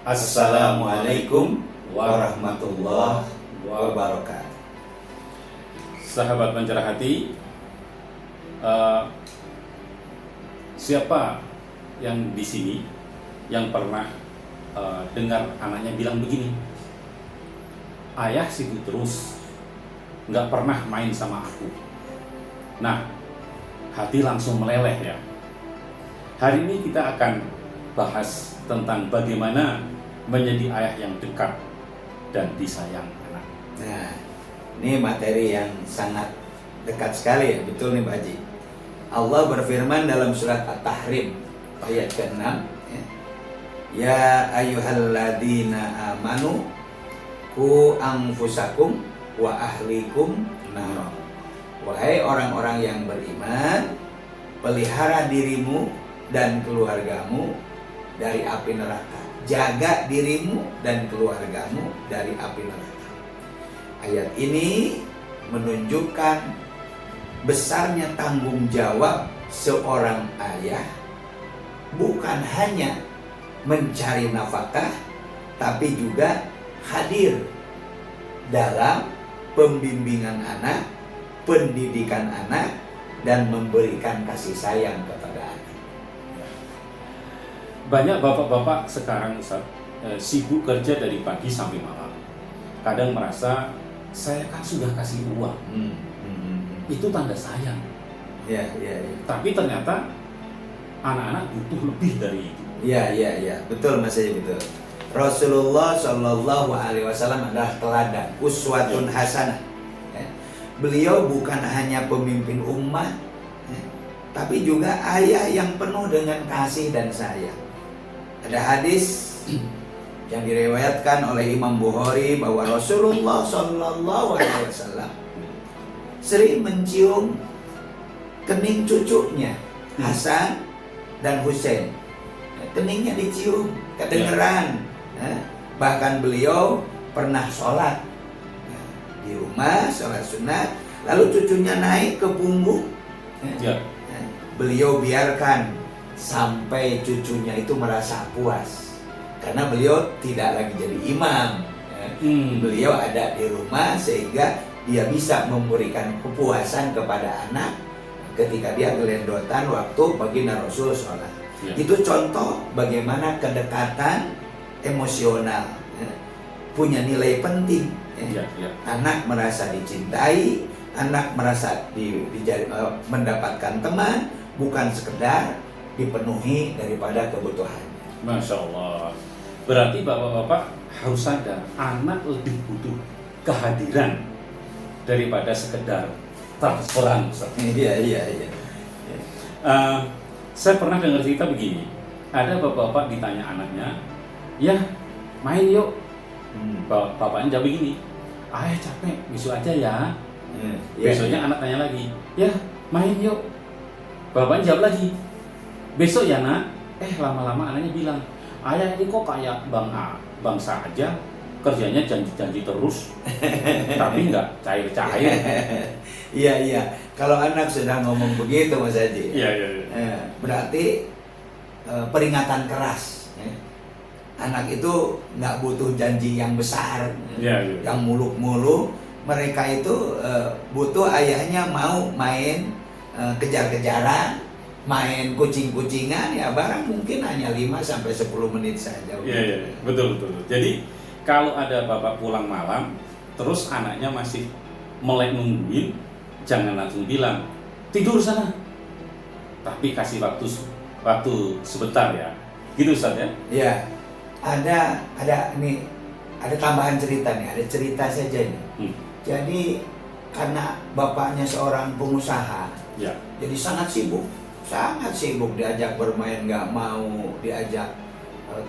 Assalamualaikum warahmatullahi wabarakatuh. Sahabat Pancara Hati, siapa yang di sini yang pernah dengar anaknya bilang begini, ayah sibuk terus, nggak pernah main sama aku. Nah, hati langsung meleleh ya. Hari ini kita akan bahas tentang bagaimana menjadi ayah yang dekat dan disayang anak. Nah, ini materi yang sangat dekat sekali ya, betul nih Pak Haji. Allah berfirman dalam surat At-Tahrim ayat ke-6, ya ayyuhalladzina amanu qu anfusakum wa ahlikum nar. Wahai orang-orang yang beriman, pelihara dirimu dan keluargamu dari api neraka. Jaga dirimu dan keluargamu dari api neraka. Ayat ini menunjukkan besarnya tanggung jawab seorang ayah, bukan hanya mencari nafkah, tapi juga hadir dalam pembimbingan anak, pendidikan anak, dan memberikan kasih sayang kepada anak. Banyak bapak-bapak sekarang Ustaz, sibuk kerja dari pagi sampai malam. Kadang merasa saya kan sudah kasih uang, itu tanda sayang. Ya. Tapi ternyata anak-anak butuh lebih dari itu. Ya, betul Mas Haji, betul. Rasulullah Shallallahu Alaihi Wasallam adalah teladan, uswatun hasanah. Beliau bukan hanya pemimpin umat, tapi juga ayah yang penuh dengan kasih dan sayang. Ada hadis yang diriwayatkan oleh Imam Bukhari bahwa Rasulullah Shallallahu Alaihi Wasallam sering mencium kening cucunya Hasan dan Husain. Keningnya dicium, kedengeran. Bahkan beliau pernah sholat di rumah, sholat sunat, lalu cucunya naik ke punggung. Beliau biarkan sampai cucunya itu merasa puas, karena beliau tidak lagi jadi imam. Beliau ada di rumah sehingga dia bisa memberikan kepuasan kepada anak ketika dia gelendotan waktu baginda Rasul sholat. Itu contoh bagaimana kedekatan emosional punya nilai penting. Anak merasa dicintai, anak merasa mendapatkan teman, bukan sekedar dipenuhi daripada kebutuhannya. Masya Allah. Berarti bapak-bapak harus sadar, anak lebih butuh kehadiran daripada sekedar transferan. Iya. Saya pernah dengar cerita begini, ada bapak-bapak ditanya anaknya, ya main yuk. Bapaknya jawab begini, ayah capek, besok aja ya. Besoknya anak tanya lagi, ya main yuk. Bapaknya jawab lagi, besok ya nak. Lama-lama anaknya bilang, ayah ini kok kayak bangsa aja, kerjanya janji-janji terus, tapi nggak cair-cair. Iya. Kalau anak sudah ngomong begitu Mas Haji, Iya. Berarti peringatan keras. Anak itu nggak butuh janji yang besar, yang muluk-muluk. Mereka itu butuh ayahnya mau main kejar-kejaran, main kucing-kucingan, ya barang mungkin hanya 5-10 menit saja. Iya, betul. Jadi kalau ada bapak pulang malam, terus anaknya masih melek nungguin, jangan langsung bilang tidur sana, tapi kasih waktu sebentar ya, gitu Ustaz ya. Iya. Ada tambahan cerita nih, ada cerita saja nih. Jadi karena bapaknya seorang pengusaha, jadi sangat sibuk diajak bermain nggak mau, diajak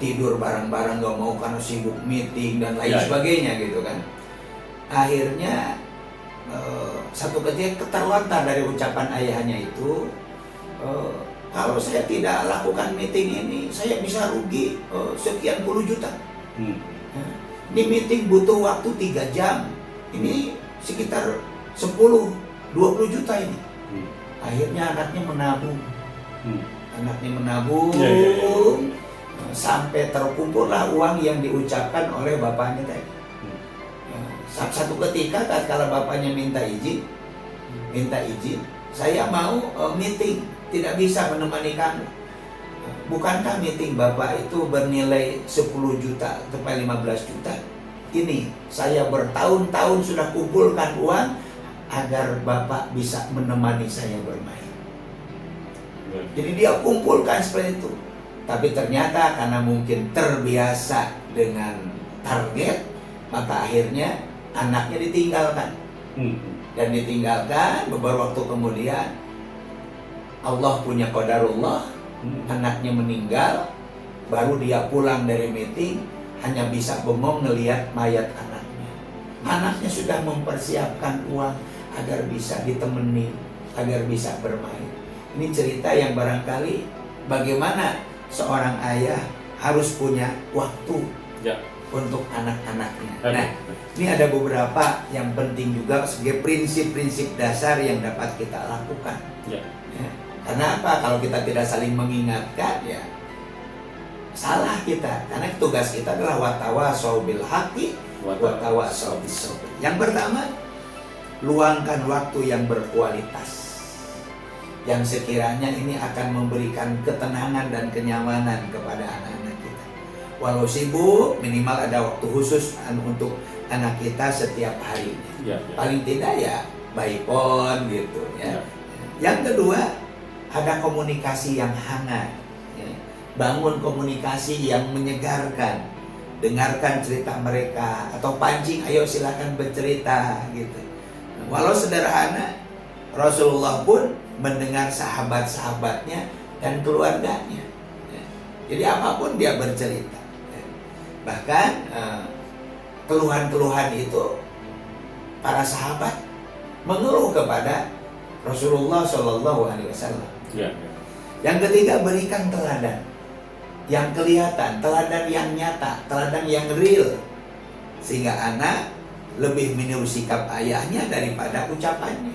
tidur bareng-bareng nggak mau karena sibuk meeting dan lain sebagainya gitu kan. Akhirnya satu ketika terlontar dari ucapan ayahnya itu, kalau saya tidak lakukan meeting ini, saya bisa rugi sekian puluh juta. Ini meeting butuh waktu 3 jam. Ini sekitar 10-20 juta ini. Akhirnya anaknya menabung. sampai terkumpullah uang yang diucapkan oleh bapaknya tadi. Satu ketika tatkala bapaknya minta izin, saya mau meeting, tidak bisa menemani kamu. Bukankah meeting bapak itu bernilai 10 juta sampai 15 juta? Ini saya bertahun-tahun sudah kumpulkan uang agar bapak bisa menemani saya bermain. Jadi dia kumpulkan seperti itu. Tapi ternyata karena mungkin terbiasa dengan target, maka akhirnya anaknya ditinggalkan. Dan ditinggalkan beberapa waktu kemudian Allah punya qadarullah, anaknya meninggal. Baru dia pulang dari meeting, hanya bisa bengong ngelihat mayat anaknya. Anaknya sudah mempersiapkan uang agar bisa ditemani, agar bisa bermain. Ini cerita yang barangkali bagaimana seorang ayah harus punya waktu untuk anak-anaknya. Nah, ini ada beberapa yang penting juga sebagai prinsip-prinsip dasar yang dapat kita lakukan. Ya. Karena apa? Kalau kita tidak saling mengingatkan, ya salah kita. Karena tugas kita adalah watawasau bil haqqi watawasau bis sabr. Yang pertama, luangkan waktu yang berkualitas, yang sekiranya ini akan memberikan ketenangan dan kenyamanan kepada anak-anak kita. Walau sibuk, minimal ada waktu khusus untuk anak kita setiap harinya. Paling tidak ya by phone gitu ya. Yang kedua, ada komunikasi yang hangat. Bangun komunikasi yang menyegarkan. Dengarkan cerita mereka atau pancing, ayo silakan bercerita gitu. Walau sederhana, Rasulullah pun mendengar sahabat-sahabatnya dan keluarganya. Jadi apapun dia bercerita. Bahkan keluhan-keluhan itu para sahabat mengeluh kepada Rasulullah SAW. Yang ketiga, berikan teladan yang kelihatan, teladan yang nyata, teladan yang real, sehingga anak lebih meniru sikap ayahnya daripada ucapannya.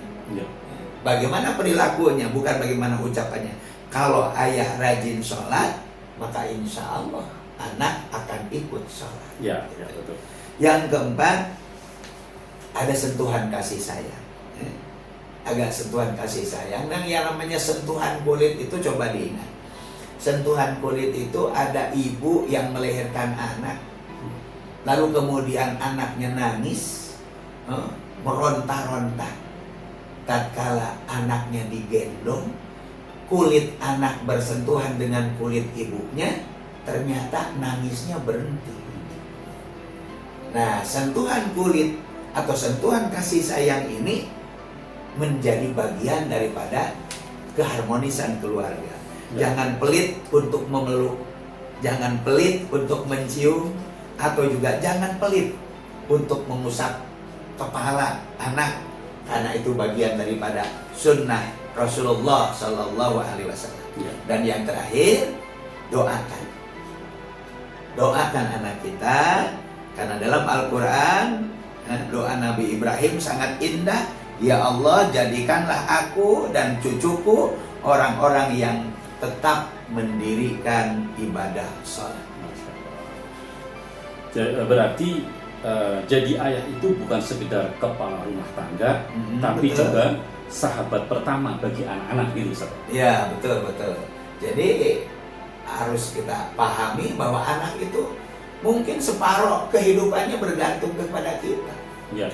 Bagaimana perilakunya, bukan bagaimana ucapannya. Kalau ayah rajin sholat, maka insya Allah anak akan ikut sholat. Betul. Yang keempat, ada sentuhan kasih sayang. Agak sentuhan kasih sayang. Dan yang namanya sentuhan kulit itu coba diingat. Sentuhan kulit itu ada ibu yang melahirkan anak, lalu kemudian anaknya nangis, meronta-ronta. Tatkala anaknya digendong, kulit anak bersentuhan dengan kulit ibunya, ternyata nangisnya berhenti. Nah, sentuhan kulit atau sentuhan kasih sayang ini menjadi bagian daripada keharmonisan keluarga. Jangan pelit untuk memeluk, jangan pelit untuk mencium, atau juga jangan pelit untuk mengusap kepala anak, karena itu bagian daripada sunnah Rasulullah Sallallahu Alaihi Wasallam. Dan yang terakhir, doakan anak kita, karena dalam Al-Quran doa Nabi Ibrahim sangat indah. Ya Allah, jadikanlah aku dan cucuku orang-orang yang tetap mendirikan ibadah sholat. Berarti jadi ayah itu bukan sekedar kepala rumah tangga, tapi betul. juga sahabat pertama bagi anak-anak gitu, Ustaz. Ya, betul. Jadi harus kita pahami bahwa anak itu mungkin separuh kehidupannya bergantung kepada kita. Ya.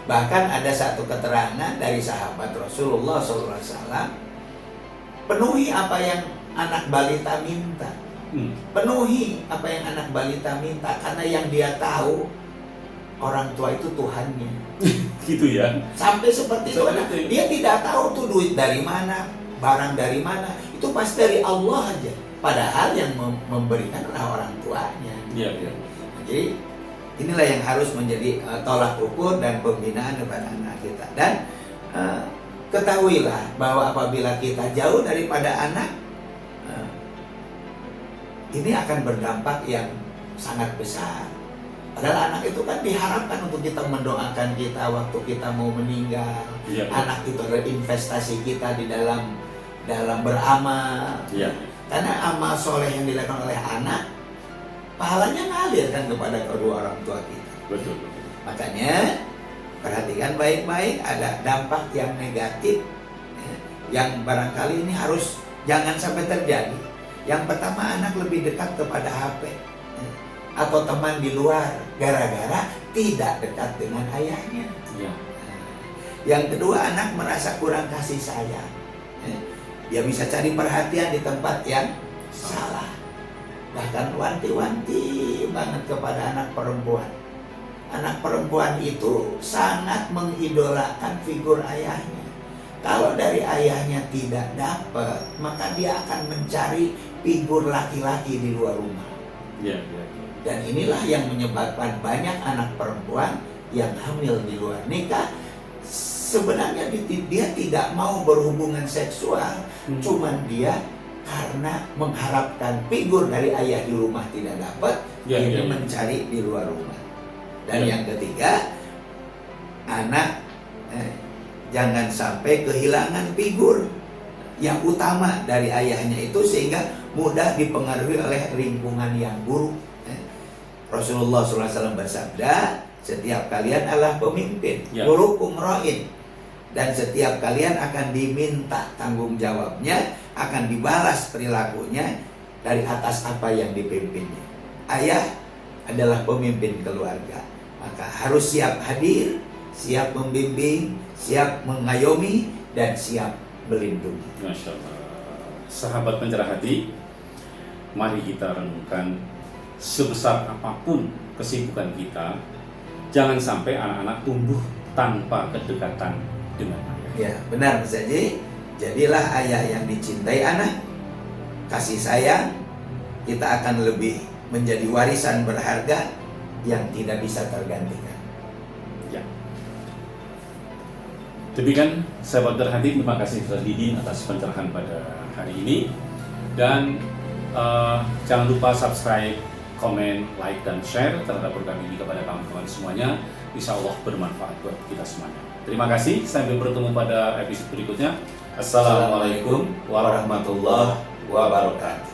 Bahkan ada satu keterangan dari sahabat Rasulullah SAW, penuhi apa yang anak balita minta. Penuhi apa yang anak balita minta, karena yang dia tahu orang tua itu Tuhannya. Gitu ya. Sampai seperti itu, dia tidak tahu tuh duit dari mana, barang dari mana, itu pasti dari Allah aja. Padahal yang memberikan adalah orang tuanya. Jadi inilah yang harus menjadi tolak ukur dan pembinaan kepada anak kita. Dan ketahuilah bahwa apabila kita jauh daripada anak, ini akan berdampak yang sangat besar. Padahal anak itu kan diharapkan untuk kita mendoakan kita waktu kita mau meninggal. Anak itu adalah investasi kita di dalam beramal. Karena amal soleh yang dilakukan oleh anak pahalanya ngalir kan kepada kedua orang tua kita. Betul, betul. Makanya perhatikan baik-baik, ada dampak yang negatif yang barangkali ini harus jangan sampai terjadi. Yang pertama, anak lebih dekat kepada HP atau teman di luar gara-gara tidak dekat dengan ayahnya. Ya. Yang kedua, anak merasa kurang kasih sayang. Dia bisa cari perhatian di tempat yang salah. Bahkan wanti-wanti banget kepada anak perempuan. Anak perempuan itu sangat mengidolakan figur ayahnya. Kalau dari ayahnya tidak dapat, maka dia akan mencari figur laki-laki di luar rumah. Ya, ya, ya. Dan inilah yang menyebabkan banyak anak perempuan yang hamil di luar nikah. Sebenarnya dia tidak mau berhubungan seksual, cuman dia karena mengharapkan figur dari ayah di rumah tidak dapat, dia mencari di luar rumah. Dan yang ketiga, anak jangan sampai kehilangan figur yang utama dari ayahnya itu sehingga mudah dipengaruhi oleh lingkungan yang buruk. Rasulullah SAW bersabda, setiap kalian adalah pemimpin, kullukum ra'in, dan setiap kalian akan diminta tanggung jawabnya, akan dibalas perilakunya dari atas apa yang dipimpinnya. Ayah adalah pemimpin keluarga, maka harus siap hadir, siap membimbing, siap mengayomi, dan siap melindungi. Masya Allah. Sahabat pencerah hati, mari kita renungkan, sebesar apapun kesibukan kita, jangan sampai anak-anak tumbuh tanpa kedekatan dengan ayah. Ya, benar Mas Haji. Jadilah ayah yang dicintai anak. Kasih sayang, kita akan lebih menjadi warisan berharga yang tidak bisa tergantikan. Ya. Demikian sahabat terhati, terima kasih Ustaz Didin atas pencerahan pada hari ini. Dan jangan lupa subscribe, komen, like, dan share terhadap program ini kepada kawan-kawan semuanya. Insya Allah bermanfaat buat kita semuanya. Terima kasih, sampai bertemu pada episode berikutnya. Assalamualaikum warahmatullahi wabarakatuh.